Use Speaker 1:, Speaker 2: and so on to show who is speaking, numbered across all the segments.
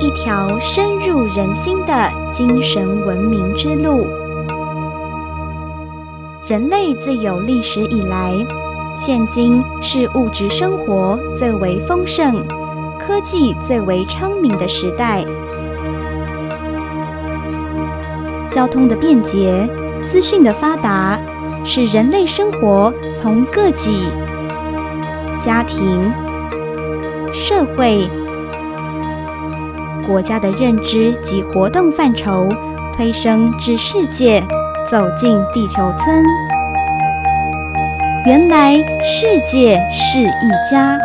Speaker 1: 一条深入人心的精神文明之路。人类自有历史以来，现今是物质生活最为丰盛、科技最为昌明的时代。交通的便捷、资讯的发达，使人类生活从个己、家庭、社会、国家的认知及活动范畴推升至世界，走进地球村。原来世界是一家。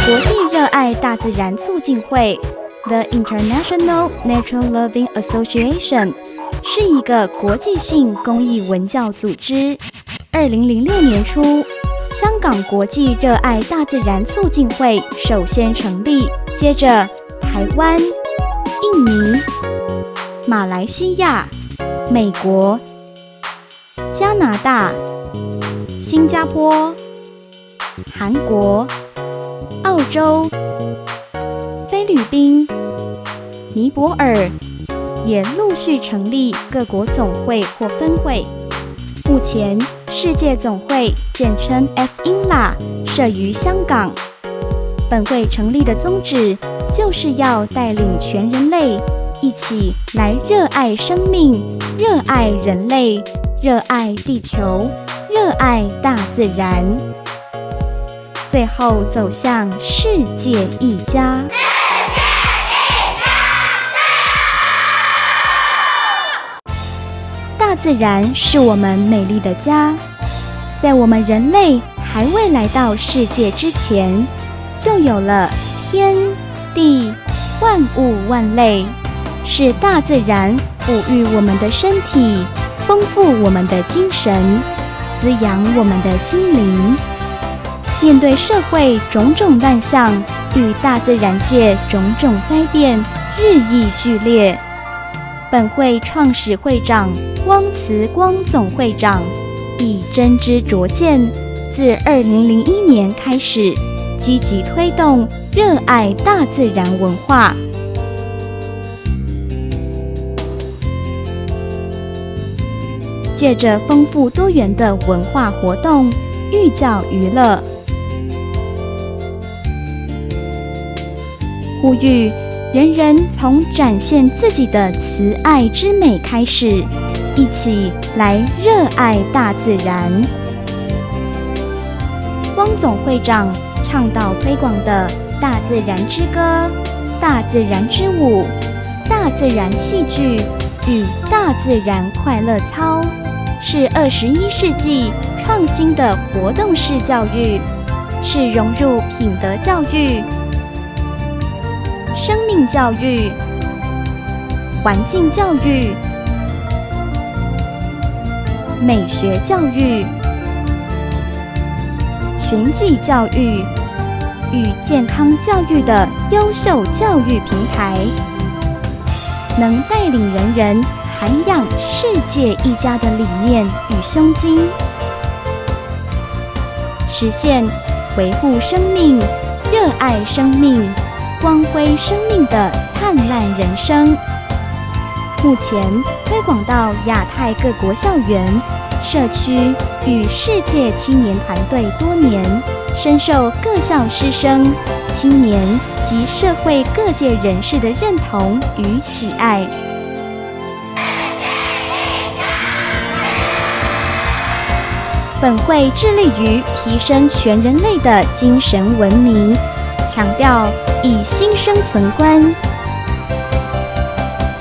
Speaker 1: 国际热爱大自然促进会 The International Natural Loving Association 是一个国际性公益文教组织。2006年初，香港国际热爱大自然促进会首先成立，接着台湾、印尼、马来西亚、美国、加拿大、新加坡、韩国、澳洲、菲律宾、尼泊尔也陆续成立各国总会或分会。目前世界总会简称 FINLA 设于香港。本会成立的宗旨就是要带领全人类一起来热爱生命、热爱人类、热爱地球、热爱大自然，最后走向世界一家。大自然是我们美丽的家，在我们人类还未来到世界之前，就有了天地万物万类，是大自然哺育我们的身体，丰富我们的精神，滋养我们的心灵。面对社会种种乱象与大自然界种种灾变日益剧烈，本会创始会长汪慈光总会长以真知灼见，自2001年开始积极推动热爱大自然文化。借着丰富多元的文化活动，寓教于乐，呼吁人人从展现自己的慈爱之美开始，一起来热爱大自然。汪总会长倡导推广的大自然之歌、大自然之舞、大自然戏剧与大自然快乐操，是21世纪创新的活动式教育，是融入品德教育、生命教育、环境教育、美学教育、群际教育与健康教育的优秀教育平台，能带领人人涵养世界一家的理念与胸襟，实现维护生命、热爱生命、光辉生命的灿烂人生。目前推广到亚太各国校园、社区与世界青年团队多年，深受各校师生、青年及社会各界人士的认同与喜爱。本会致力于提升全人类的精神文明，强调以新生存观、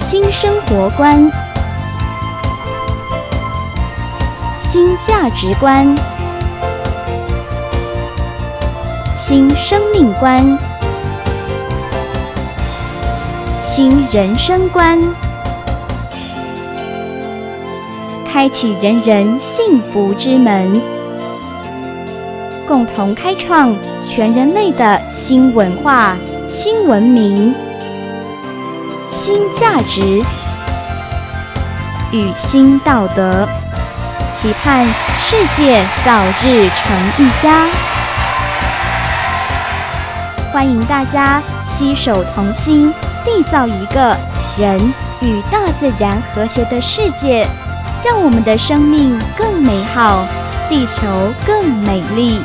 Speaker 1: 新生活观、新价值观、新生命观、新人生观，开启人人幸福之门，共同开创全人类的新文化、新文明、新价值与新道德，期盼世界早日成一家。欢迎大家携手同心，缔造一个人与大自然和谐的世界，让我们的生命更美好，地球更美丽。